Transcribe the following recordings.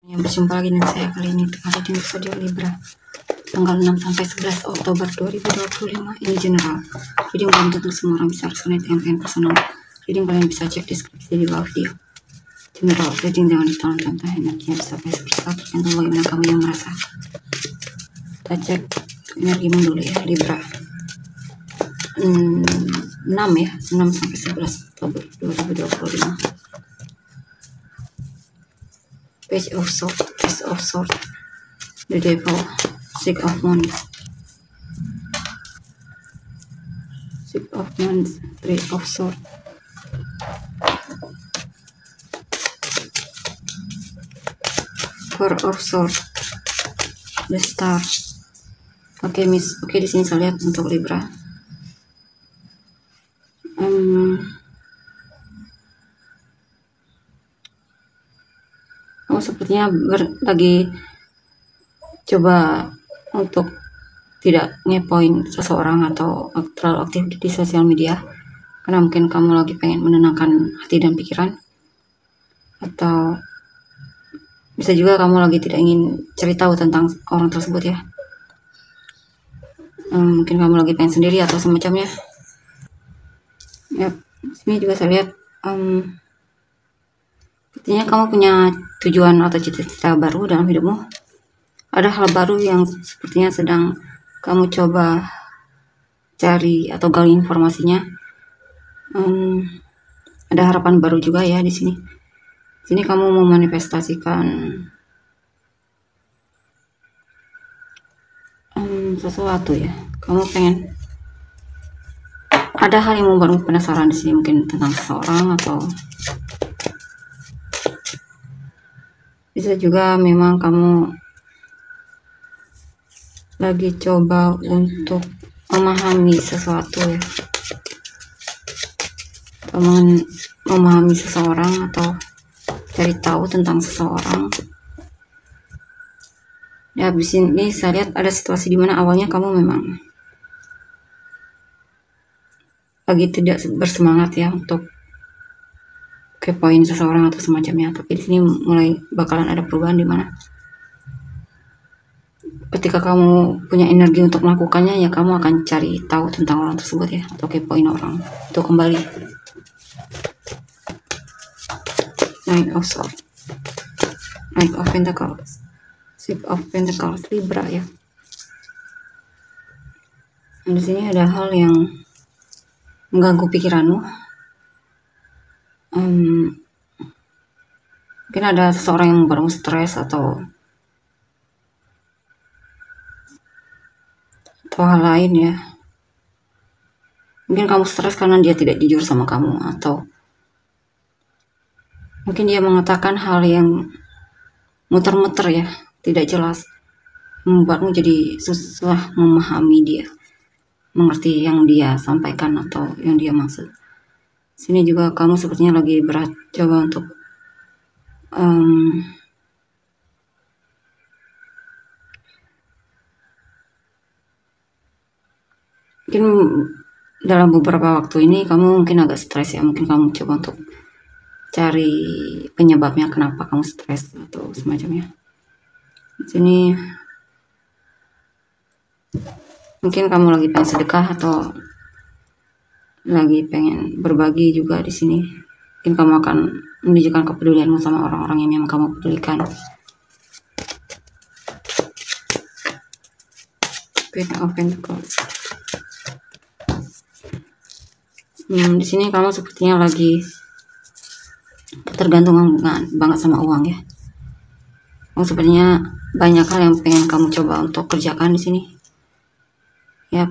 Yang berjumpa lagi dengan saya kali ini ada di episode Libra tanggal 6 sampai 11 Oktober 2025. Ini general. Jadi belum tentu semua orang bisa resonate dengan personal. Jadi kalian bisa cek deskripsi di bawah video. General reading dengan ditolong-tolong energinya bisa bersatu tergantung bagaimana kamu yang merasa. Kita cek energimu dulu ya Libra. 6 ya, 6 sampai 11 Oktober 2025. Page of Swords, Ace of Swords, the Devil, Six of Wands, Six of Wands, Three of Swords, Four of Swords, the Star. Oke, Miss. Oke, di sini saya lihat untuk Libra. Kamu sepertinya lagi coba untuk tidak ngepoin seseorang atau terlalu aktif di sosial media, karena mungkin kamu lagi pengen menenangkan hati dan pikiran, atau bisa juga kamu lagi tidak ingin cerita tentang orang tersebut ya. Mungkin kamu lagi pengen sendiri atau semacamnya ya. Sini juga saya lihat sepertinya kamu punya tujuan atau cita-cita baru dalam hidupmu. Ada hal baru yang sepertinya sedang kamu coba cari atau gali informasinya. Ada harapan baru juga ya di sini. Sini kamu memanifestasikan sesuatu ya. Kamu pengen ada hal yang membuatmu penasaran di sini, mungkin tentang seseorang, atau bisa juga memang kamu lagi coba untuk memahami sesuatu ya, atau memahami seseorang atau cari tahu tentang seseorang ya. Di sini saya lihat ada situasi dimana awalnya kamu memang lagi tidak bersemangat ya untuk kepoin seseorang atau semacamnya, tapi di sini mulai bakalan ada perubahan di mana ketika kamu punya energi untuk melakukannya ya, kamu akan cari tahu tentang orang tersebut ya, atau kepoin orang itu kembali. Nine of Swords, Nine of Pentacles, Six of Pentacles, Libra ya. Dan di sini ada hal yang mengganggu pikiranmu. Mungkin ada seseorang yang membuatmu stres atau hal lain ya. Mungkin kamu stres karena dia tidak jujur sama kamu, atau mungkin dia mengatakan hal yang muter-muter ya, tidak jelas, membuatmu jadi susah memahami dia, mengerti yang dia sampaikan atau yang dia maksud. Sini juga kamu sepertinya lagi berat coba untuk mungkin dalam beberapa waktu ini kamu mungkin agak stres ya. Mungkin kamu coba untuk cari penyebabnya kenapa kamu stres atau semacamnya. Di sini mungkin kamu lagi pengen sedekah atau lagi pengen berbagi juga di sini. Mungkin kamu akan menunjukkan kepedulianmu sama orang-orang yang memang kamu pedulikan. Queen of Pentacles. Di sini kamu sepertinya lagi tergantung banget sama uang ya. Kamu sepertinya banyak hal yang pengen kamu coba untuk kerjakan di sini. Ya,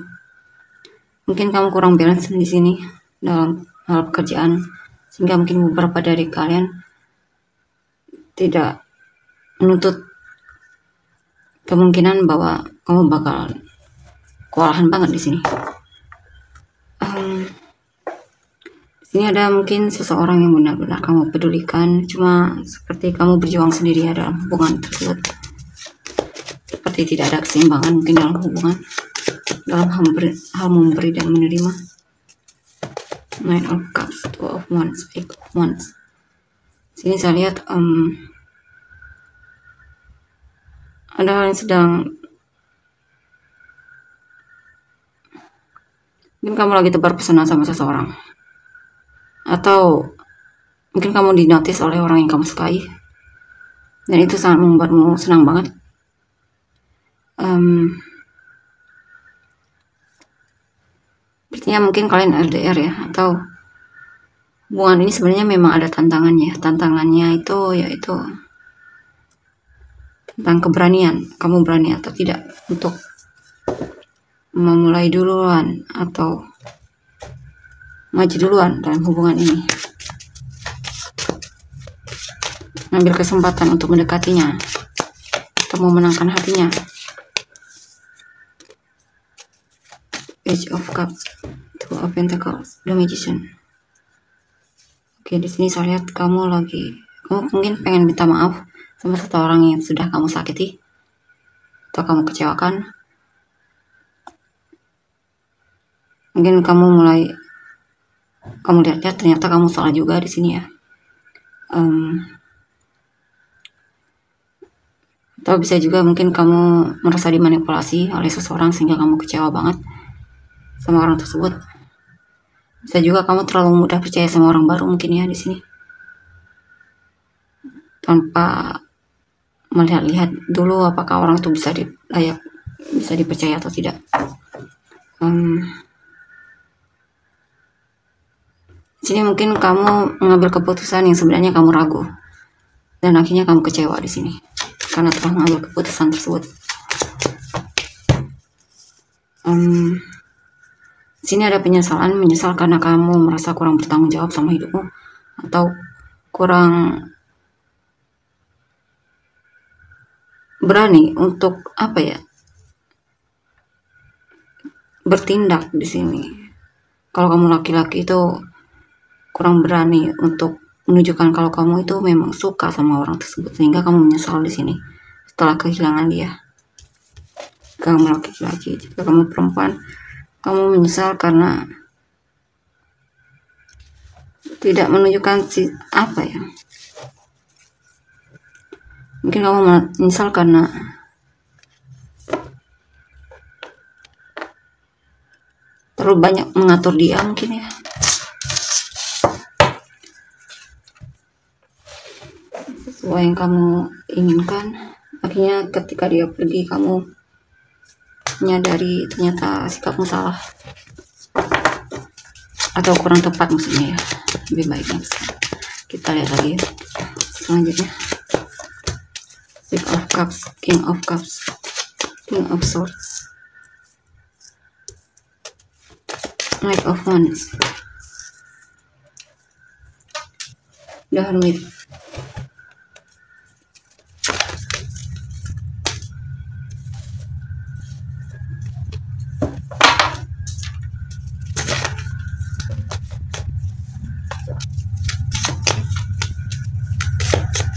mungkin kamu kurang balance di sini dalam hal pekerjaan, sehingga mungkin beberapa dari kalian tidak menuntut kemungkinan bahwa kamu bakal kewalahan banget di sini. Di sini ada mungkin seseorang yang benar-benar kamu pedulikan, cuma seperti kamu berjuang sendiri ya dalam hubungan tersebut. Seperti tidak ada keseimbangan mungkin dalam hubungan, dalam hal memberi dan menerima. Nine of Cups, Two of Wands, Eight of Wands. Sini saya lihat ada hal yang sedang, mungkin kamu lagi tebar pesona sama seseorang, atau mungkin kamu dinotis oleh orang yang kamu sukai, dan itu sangat membuatmu senang banget. Artinya mungkin kalian LDR ya, atau hubungan ini sebenarnya memang ada tantangannya. Tantangannya itu yaitu tentang keberanian. Kamu berani atau tidak untuk memulai duluan atau maju duluan dalam hubungan ini. Ambil kesempatan untuk mendekatinya atau memenangkan hatinya. Page of Cups, Two of Pentacles, The Magician. Oke, di sini saya lihat kamu mungkin pengen minta maaf sama satu orang yang sudah kamu sakiti atau kamu kecewakan. Mungkin kamu lihat ternyata kamu salah juga di sini ya. Atau bisa juga mungkin kamu merasa dimanipulasi oleh seseorang sehingga kamu kecewa banget sama orang tersebut. Bisa juga kamu terlalu mudah percaya sama orang baru mungkin ya di sini, tanpa melihat dulu apakah orang itu bisa dipercaya atau tidak. Sini mungkin kamu mengambil keputusan yang sebenarnya kamu ragu, dan akhirnya kamu kecewa di sini karena telah mengambil keputusan tersebut. Sini ada menyesal karena kamu merasa kurang bertanggung jawab sama hidupmu, atau kurang berani untuk bertindak di sini. Kalau kamu laki-laki itu kurang berani untuk menunjukkan kalau kamu itu memang suka sama orang tersebut, sehingga kamu menyesal di sini setelah kehilangan dia. Kamu laki-laki, jika kamu perempuan, kamu menyesal karena tidak menunjukkan mungkin kamu menyesal karena terlalu banyak mengatur dia mungkin ya. Sesuai yang kamu inginkan, akhirnya ketika dia pergi kamu menyadari ternyata sikapmu salah atau kurang tepat maksudnya ya. Lebih baiknya kita lihat lagi selanjutnya. Six of Cups, King of Cups, King of Swords, Knight of Wands, The Hermit.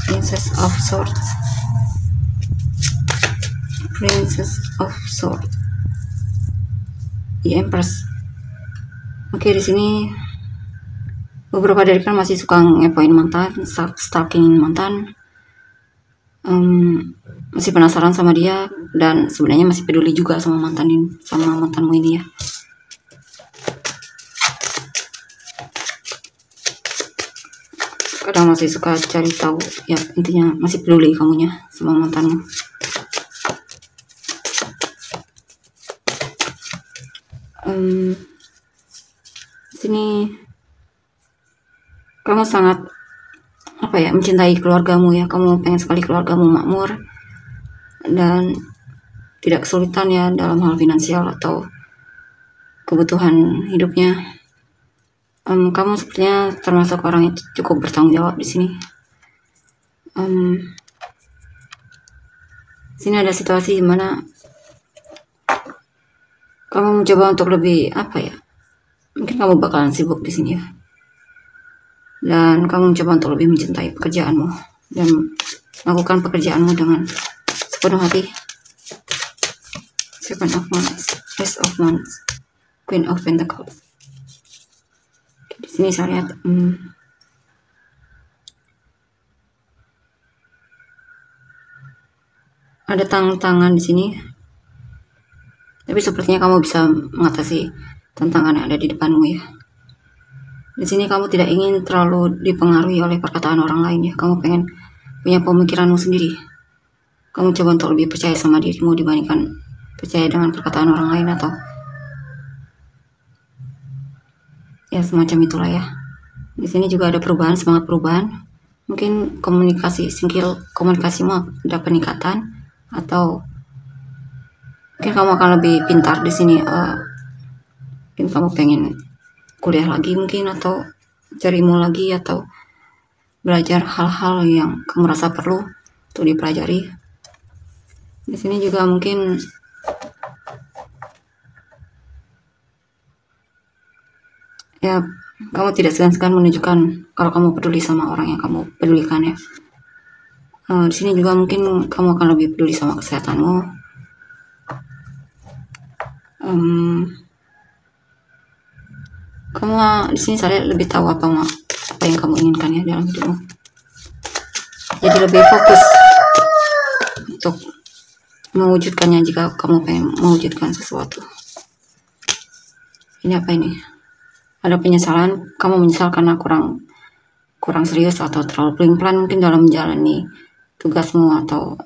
Princess of Swords, Princess of Swords, The Empress. Oke, di sini beberapa dari kalian masih suka ngepoin mantan, stalking mantan, masih penasaran sama dia, dan sebenarnya masih peduli juga sama mantanmu ini ya. Kadang masih suka cari tahu ya, intinya masih peduli kamunya sama mantanmu. Sini kamu sangat mencintai keluargamu ya. Kamu pengen sekali keluargamu makmur dan tidak kesulitan ya dalam hal finansial atau kebutuhan hidupnya. Kamu sepertinya termasuk orang yang cukup bertanggung jawab di sini. Sini ada situasi di mana kamu mencoba untuk lebih mungkin kamu bakalan sibuk di sini ya, dan kamu mencoba untuk lebih mencintai pekerjaanmu dan melakukan pekerjaanmu dengan sepenuh hati. Seven of Wands, Ace of Wands, Queen of Pentacles. Di sini saya lihat ada tantangan di sini, tapi sepertinya kamu bisa mengatasi tantangan yang ada di depanmu ya. Di sini kamu tidak ingin terlalu dipengaruhi oleh perkataan orang lain ya. Kamu pengen punya pemikiranmu sendiri. Kamu coba untuk lebih percaya sama dirimu dibandingkan percaya dengan perkataan orang lain atau ya semacam itulah ya. Di sini juga ada perubahan, semangat perubahan. Mungkin skill komunikasimu ada peningkatan, atau mungkin kamu akan lebih pintar di sini. Mungkin kamu pengen kuliah lagi mungkin, atau cari ilmu lagi, atau belajar hal-hal yang kamu rasa perlu untuk dipelajari. Di sini juga mungkin ya kamu tidak segan-segan menunjukkan kalau kamu peduli sama orang yang kamu pedulikan ya. Di sini juga mungkin kamu akan lebih peduli sama kesehatanmu. Kamu di sini saya lebih tahu apa yang kamu inginkan ya dalam hidupmu. Jadi lebih fokus untuk mewujudkannya jika kamu pengen mewujudkan sesuatu. Ini apa ini? Ada penyesalan, kamu menyesal karena kurang serius atau terlalu pelin-pelan mungkin dalam menjalani tugasmu, atau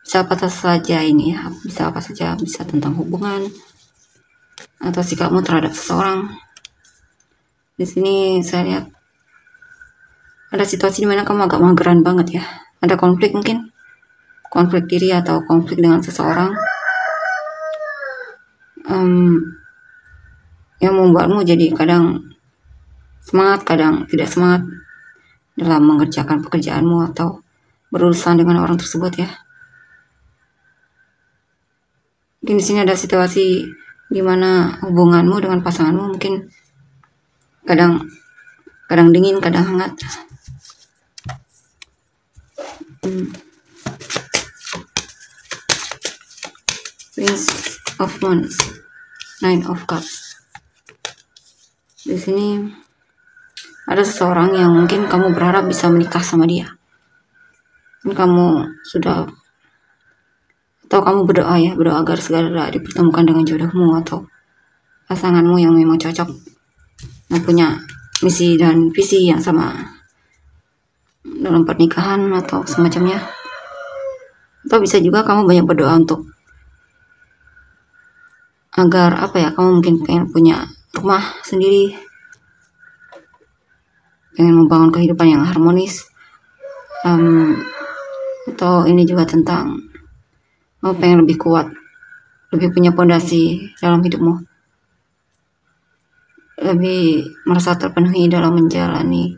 bisa apa saja ini ya, bisa apa saja, bisa tentang hubungan atau sikapmu terhadap seseorang. Di sini saya lihat ada situasi dimana kamu agak mageran banget ya. Ada konflik mungkin, konflik diri atau konflik dengan seseorang yang membuatmu jadi kadang semangat, kadang tidak semangat dalam mengerjakan pekerjaanmu atau berurusan dengan orang tersebut ya. Mungkin di sini ada situasi di mana hubunganmu dengan pasanganmu mungkin kadang dingin, kadang hangat. Prince of Wands, Nine of Cups. Di sini ada seseorang yang mungkin kamu berharap bisa menikah sama dia. Kamu sudah, atau kamu berdoa agar segera dipertemukan dengan jodohmu atau pasanganmu yang memang cocok, yang punya misi dan visi yang sama dalam pernikahan atau semacamnya. Atau bisa juga kamu banyak berdoa untuk agar kamu mungkin pengen punya rumah sendiri, pengen membangun kehidupan yang harmonis, atau ini juga tentang kamu pengen lebih kuat, lebih punya fondasi dalam hidupmu, lebih merasa terpenuhi dalam menjalani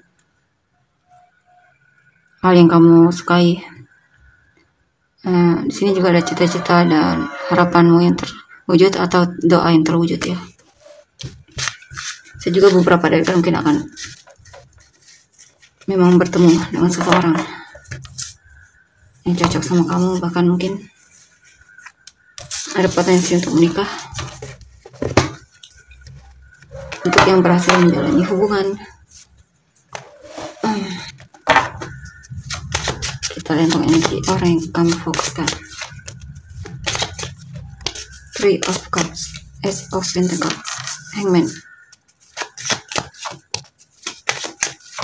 hal yang kamu sukai. Di sini juga ada cita-cita dan harapanmu yang terwujud atau doa yang terwujud ya. Saya juga beberapa dari kalian mungkin akan memang bertemu dengan seseorang yang cocok sama kamu, bahkan mungkin ada potensi untuk menikah, untuk yang berhasil menjalani hubungan. Kita lihat untuk energi orang yang kamu fokuskan. Three of Cups, Ace of Pentacles, Hangman,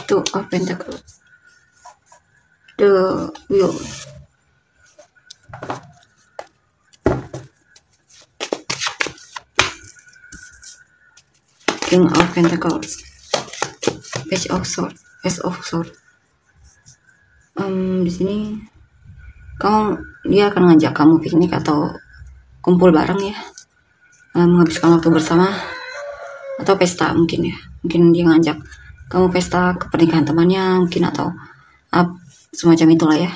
Two of Pentacles, The Wheel, King of Pentacles, Page of Swords, Ace of Swords. Di sini dia akan ngajak kamu piknik atau kumpul bareng ya, menghabiskan waktu bersama atau pesta mungkin ya. Mungkin dia ngajak kamu pesta ke pernikahan temannya mungkin, atau semacam itulah ya.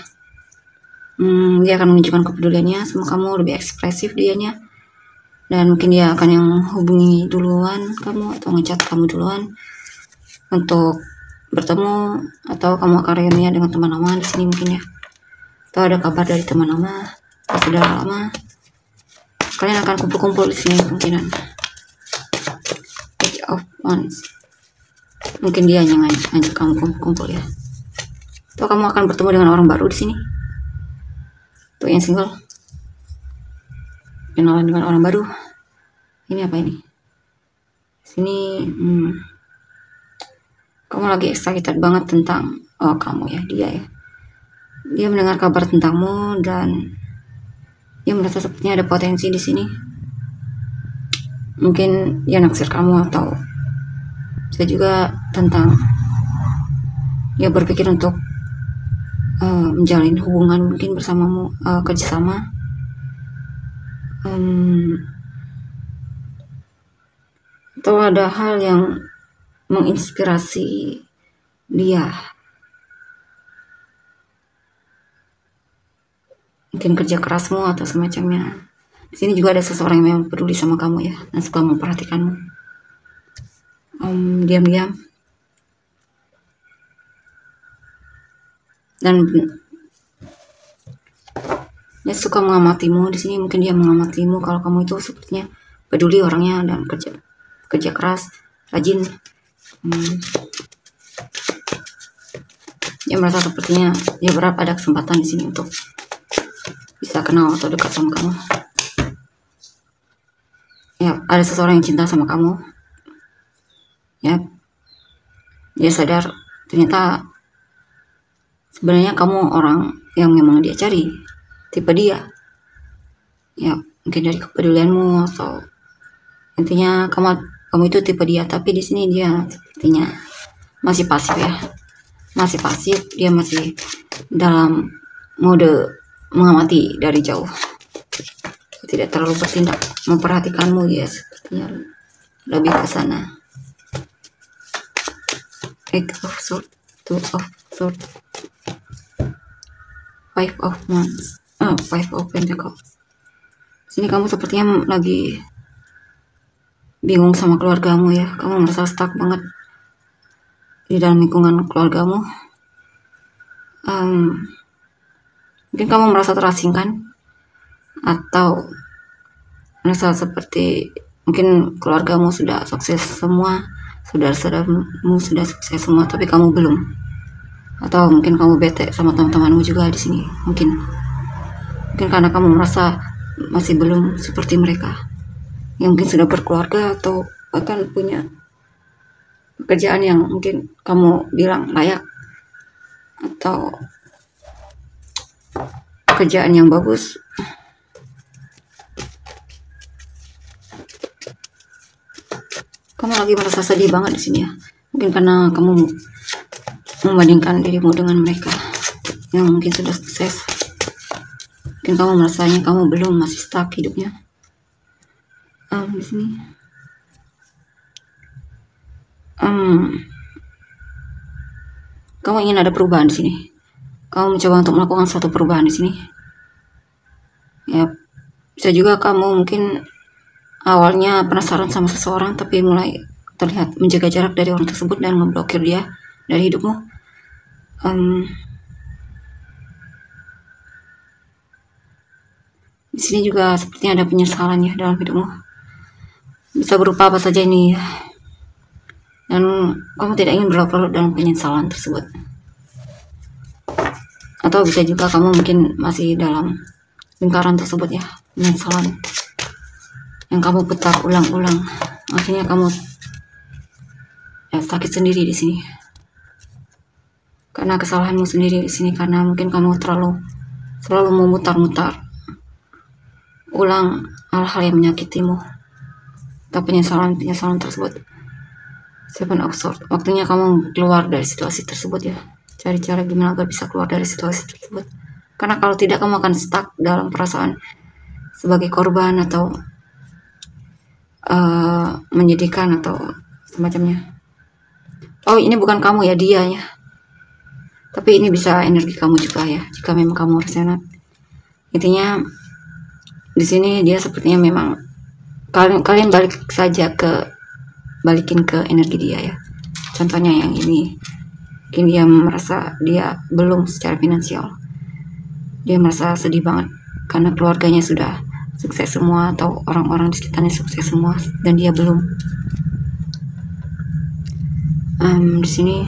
Dia akan menunjukkan kepeduliannya sama kamu, lebih ekspresif dianya, dan mungkin dia akan yang hubungi duluan kamu atau ngechat kamu duluan untuk bertemu, atau kamu akan reunian dengan teman lama di sini mungkin ya, atau ada kabar dari teman lama atau saudara lama. Kalian akan kumpul-kumpul di sini kemungkinan. Page of Wands, mungkin dia yang ngajak kamu kumpul ya, atau kamu akan bertemu dengan orang baru di sini. Untuk yang single, kenalan dengan orang baru. Ini apa ini? Sini kamu lagi excited banget tentang kamu ya, dia ya. Dia mendengar kabar tentangmu dan dia merasa sepertinya ada potensi di sini. Mungkin dia naksir kamu, atau bisa juga tentang dia berpikir untuk menjalin hubungan mungkin bersamamu, kerjasama. Atau ada hal yang menginspirasi dia, mungkin kerja kerasmu atau semacamnya. Di sini juga ada seseorang yang memang peduli sama kamu ya, dan suka memperhatikanmu. Diam-diam dan dia suka mengamatimu. Di sini mungkin dia mengamatimu kalau kamu itu sepertinya peduli orangnya dan kerja keras, rajin. Dia merasa sepertinya dia berharap ada kesempatan di sini untuk bisa kenal atau dekat sama kamu. Ya, ada seseorang yang cinta sama kamu. Ya, dia sadar ternyata sebenarnya kamu orang yang memang dia cari, tipe dia. Ya, mungkin dari kepedulianmu atau intinya kamu itu tipe dia. Tapi di sini dia sepertinya masih pasif ya, masih pasif. Dia masih dalam mode mengamati dari jauh, tidak terlalu bertindak memperhatikanmu. Ya, sepertinya lebih ke sana. Eight of Swords, Two of Swords, Five of Wands, Five of Pentacles. Sini kamu sepertinya lagi bingung sama keluargamu ya. Kamu merasa stuck banget di dalam lingkungan keluargamu. Mungkin kamu merasa terasingkan, atau merasa seperti mungkin keluargamu sudah sukses semua, saudara-saudaramu sudah sukses semua, tapi kamu belum. Atau mungkin kamu bete sama teman-temanmu juga di sini. Mungkin karena kamu merasa masih belum seperti mereka yang mungkin sudah berkeluarga atau bahkan punya pekerjaan yang mungkin kamu bilang layak, atau pekerjaan yang bagus. Kamu lagi merasa sedih banget di sini ya. Mungkin karena kamu membandingkan dirimu dengan mereka yang mungkin sudah sukses. Mungkin kamu merasanya kamu belum, masih stuck hidupnya. Di sini. Kamu ingin ada perubahan di sini. Kamu mencoba untuk melakukan suatu perubahan di sini. Ya, bisa juga kamu mungkin awalnya penasaran sama seseorang, tapi mulai terlihat menjaga jarak dari orang tersebut dan memblokir dia dari hidupmu. Di sini juga sepertinya ada penyesalan ya dalam hidupmu. Bisa berupa apa saja ini ya. Dan kamu tidak ingin berlarut-larut dalam penyesalan tersebut. Atau bisa juga kamu mungkin masih dalam lingkaran tersebut ya, penyesalan yang kamu putar ulang-ulang. Akhirnya kamu ya sakit sendiri di sini. Karena kesalahanmu sendiri di sini, karena mungkin kamu selalu memutar-mutar ulang hal-hal yang menyakitimu atau penyesalan tersebut. Seven of Swords. Waktunya kamu keluar dari situasi tersebut ya. Cari cara gimana agar bisa keluar dari situasi tersebut. Karena kalau tidak, kamu akan stuck dalam perasaan sebagai korban atau menyedihkan atau semacamnya. Oh, ini bukan kamu ya, dia ya. Tapi ini bisa energi kamu juga ya, jika memang kamu resonate. Intinya di sini dia sepertinya memang kalian balikin ke energi dia ya. Contohnya yang ini, mungkin dia merasa dia belum secara finansial. Dia merasa sedih banget karena keluarganya sudah sukses semua atau orang-orang di sekitarnya sukses semua dan dia belum. Di sini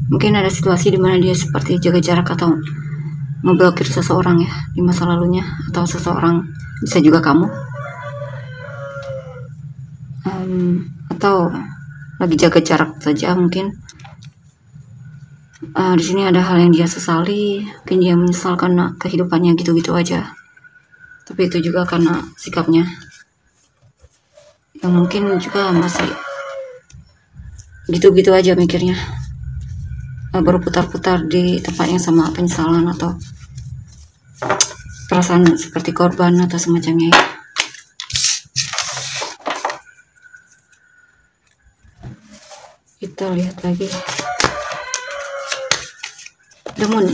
Mungkin ada situasi di mana dia seperti jaga jarak atau ngeblokir seseorang ya di masa lalunya, atau seseorang bisa juga kamu, atau lagi jaga jarak saja mungkin. Di sini ada hal yang dia sesali, mungkin dia menyesal karena kehidupannya gitu-gitu aja, tapi itu juga karena sikapnya yang mungkin juga masih gitu-gitu aja mikirnya, berputar-putar di tempat yang sama, penyesalan atau perasaan seperti korban atau semacamnya ya. Kita lihat lagi the Moon,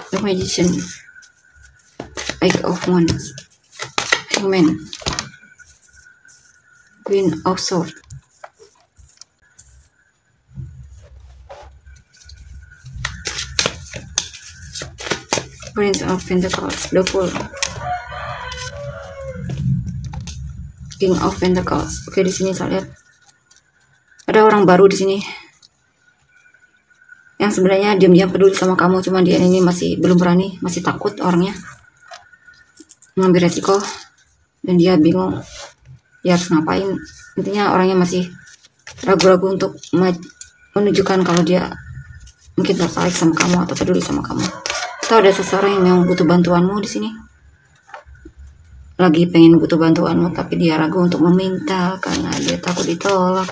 the Magician, Eight of Wands, Hangman, Queen of Swords, Prince of Pentacles, the Fool, King of Pentacles. Oke, di sini saya lihat ada orang baru di sini yang sebenarnya diam-diam peduli sama kamu, cuman dia ini masih belum berani, masih takut orangnya mengambil resiko, dan dia bingung dia harus ngapain. Intinya orangnya masih ragu-ragu untuk menunjukkan kalau dia mungkin tertarik sama kamu atau peduli sama kamu. Atau ada seseorang yang memang butuh bantuanmu di sini, lagi pengen butuh bantuanmu, tapi dia ragu untuk meminta karena dia takut ditolak.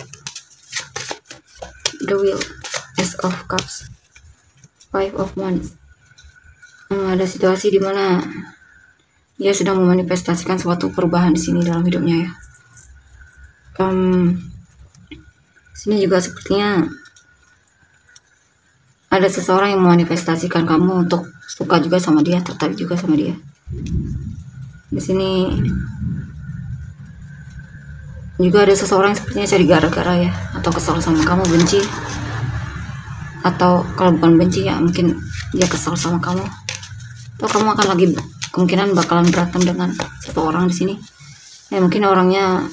The Wheel, Ace of Cups, Five of Wands. Ada situasi di mana dia sedang memanifestasikan suatu perubahan di sini dalam hidupnya ya. Sini juga sepertinya ada seseorang yang memanifestasikan kamu untuk suka juga sama dia, tertarik juga sama dia. Di sini juga ada seseorang yang sepertinya cari gara-gara ya, atau kesal sama kamu, benci, atau kalau bukan benci ya mungkin dia kesal sama kamu, atau kamu akan lagi kemungkinan bakalan berantem dengan seseorang di sini. Ya mungkin orangnya,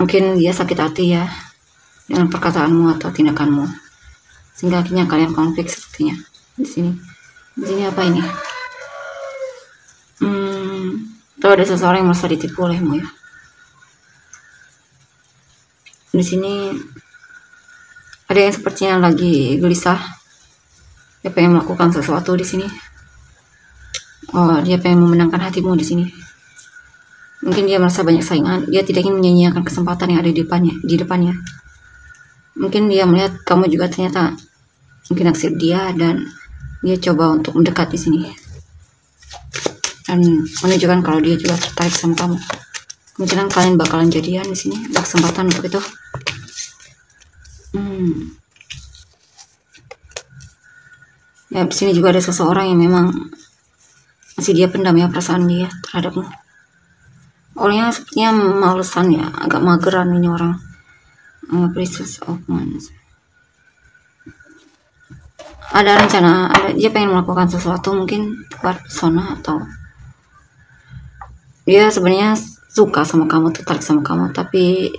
mungkin dia sakit hati ya dengan perkataanmu atau tindakanmu, sehingga akhirnya kalian konflik sepertinya di sini. Di sini apa ini? Atau ada seseorang yang merasa ditipu olehmu ya. Di sini ada yang sepertinya lagi gelisah, dia pengen melakukan sesuatu di sini. Dia pengen memenangkan hatimu di sini. Mungkin dia merasa banyak saingan, dia tidak ingin menyia-nyiakan kesempatan yang ada di depannya. Mungkin dia melihat kamu juga ternyata mungkin naksir dia, dan dia coba untuk mendekat di sini dan menunjukkan kalau dia juga tertarik sama kamu. Kemungkinan kalian bakalan jadian di sini, ada kesempatan untuk itu. Ya, di sini juga ada seseorang yang memang masih dia pendam ya perasaan dia terhadapmu. Orangnya sepertinya malesan ya, agak mageran ini orang. Princess of Wands. Ada rencana, dia pengen melakukan sesuatu mungkin buat pesona, atau dia sebenarnya suka sama kamu, tertarik sama kamu, tapi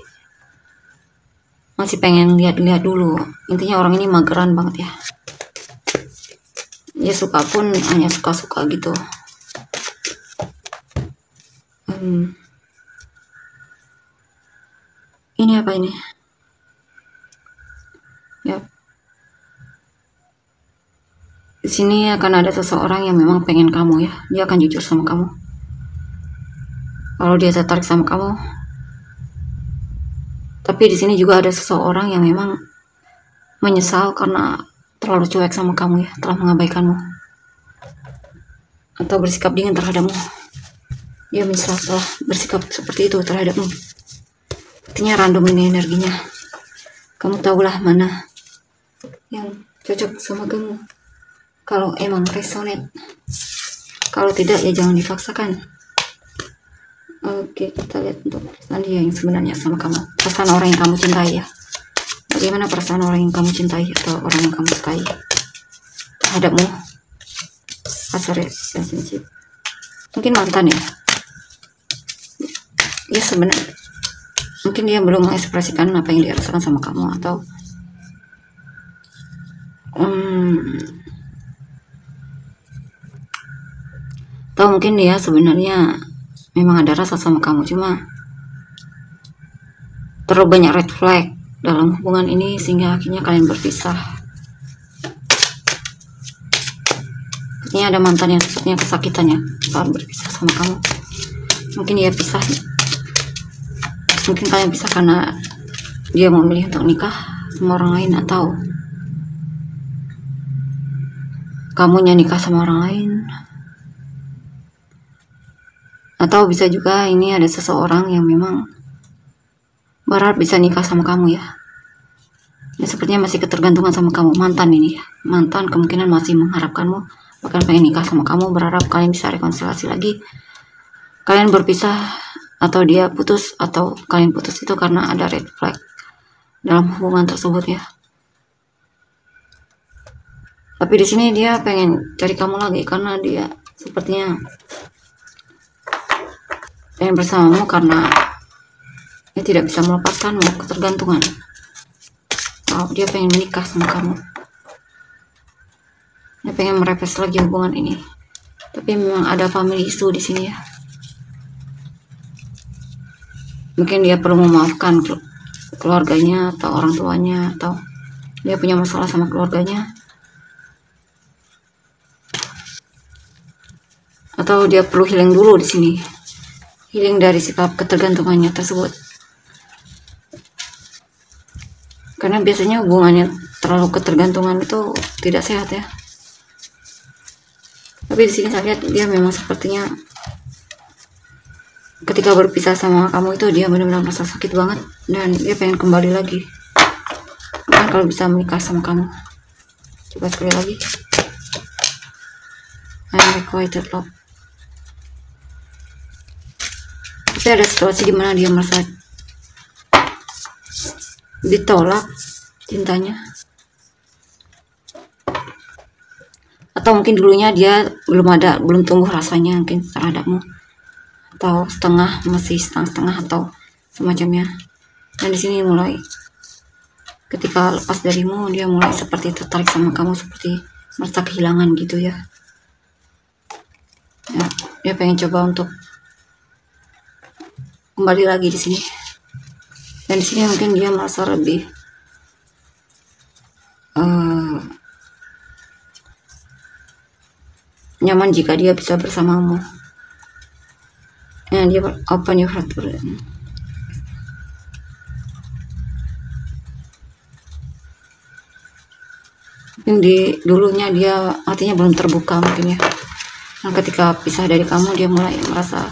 masih pengen lihat-lihat dulu. Intinya orang ini mageran banget ya. Dia suka pun hanya suka-suka gitu. Ini apa ini? Ya. Di sini akan ada seseorang yang memang pengen kamu ya. Dia akan jujur sama kamu. Kalau dia tertarik sama kamu. Tapi di sini juga ada seseorang yang memang menyesal karena terlalu cuek sama kamu ya, telah mengabaikanmu atau bersikap dingin terhadapmu. Dia menyesal telah bersikap seperti itu terhadapmu. Artinya random ini energinya. Kamu tahulah mana yang cocok sama kamu. Kalau emang resonate, kalau tidak ya jangan dipaksakan. Oke, kita lihat untuk perasaan dia yang sebenarnya sama kamu. Perasaan orang yang kamu cintai ya. Bagaimana perasaan orang yang kamu cintai atau orang yang kamu sukai terhadapmu? Relationship. Mungkin mantan ya. Dia sebenarnya mungkin dia belum mengekspresikan apa yang dia rasakan sama kamu, atau mungkin dia sebenarnya memang ada rasa sama kamu, cuma terlalu banyak red flag dalam hubungan ini sehingga akhirnya kalian berpisah. Ini ada mantan yang sepertinya kesakitannya saat berpisah sama kamu. Mungkin dia pisah, mungkin kalian pisah karena dia mau memilih untuk nikah sama orang lain, atau kamunya nikah sama orang lain. Atau bisa juga ini ada seseorang yang memang berharap bisa nikah sama kamu ya. Ya sepertinya masih ketergantungan sama kamu, mantan ini ya. Mantan kemungkinan masih mengharapkanmu, bahkan pengen nikah sama kamu, berharap kalian bisa rekonsiliasi lagi. Kalian berpisah atau dia putus, atau kalian putus itu karena ada red flag dalam hubungan tersebut ya. Tapi di sini dia pengen cari kamu lagi karena dia sepertinya pengen bersamamu karena dia tidak bisa melepaskanmu ketergantungan. Dia pengen menikah sama kamu. Dia pengen merepes lagi hubungan ini. Tapi memang ada family issue di sini ya. Mungkin dia perlu memaafkan keluarganya atau orang tuanya, atau dia punya masalah sama keluarganya, atau dia perlu healing dulu di sini, healing dari sikap ketergantungannya tersebut. Karena biasanya hubungannya terlalu ketergantungan itu tidak sehat ya. Tapi di sini saya lihat dia memang sepertinya ketika berpisah sama kamu itu dia benar-benar merasa sakit banget, dan dia pengen kembali lagi. Kan kalau bisa menikah sama kamu. Coba sekali lagi. Unrequited love. Tapi ada situasi dimana dia merasa ditolak cintanya, atau mungkin dulunya dia belum tumbuh rasanya mungkin terhadapmu, atau masih setengah atau semacamnya. Dan di sini mulai ketika lepas darimu dia mulai seperti tertarik sama kamu, seperti merasa kehilangan gitu ya. Dia pengen coba untuk kembali lagi di sini. Dan di sini mungkin dia merasa lebih nyaman jika dia bisa bersamamu. And dia open your heart. Mungkin dulunya dia hatinya belum terbuka mungkin ya. Nah, ketika pisah dari kamu dia mulai merasa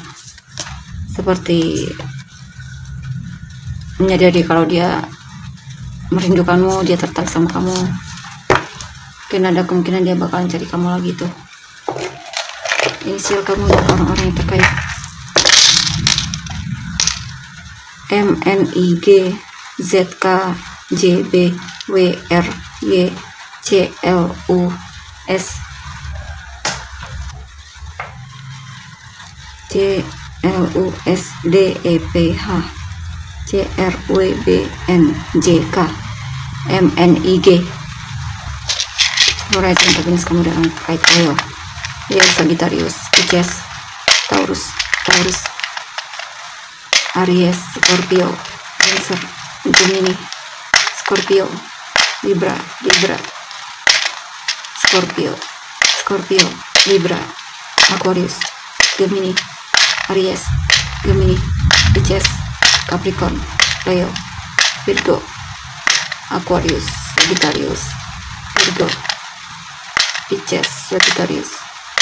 seperti menyadari kalau dia merindukanmu, dia tertarik sama kamu. Mungkin ada kemungkinan dia bakalan cari kamu lagi tuh. Inisial kamu dan orang-orang yang terkait. MNIG ZK JB WRY CLUS DEPH CRWBNJK MNIG. Horizon happiness kamu dengan terkait Leo, Sagittarius, Pisces, Taurus, Aries, Scorpio, Cancer, Gemini, Scorpio, Libra, Scorpio, Libra, Aquarius, Gemini, Aries, Gemini, Pisces, Capricorn, Leo, Virgo, Aquarius, Sagittarius, Virgo, Pisces, Sagittarius,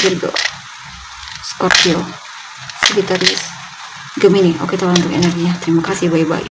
Virgo, Scorpio, Sagittarius, Gemini. Oke teman, untuk energinya. Terima kasih, bye-bye.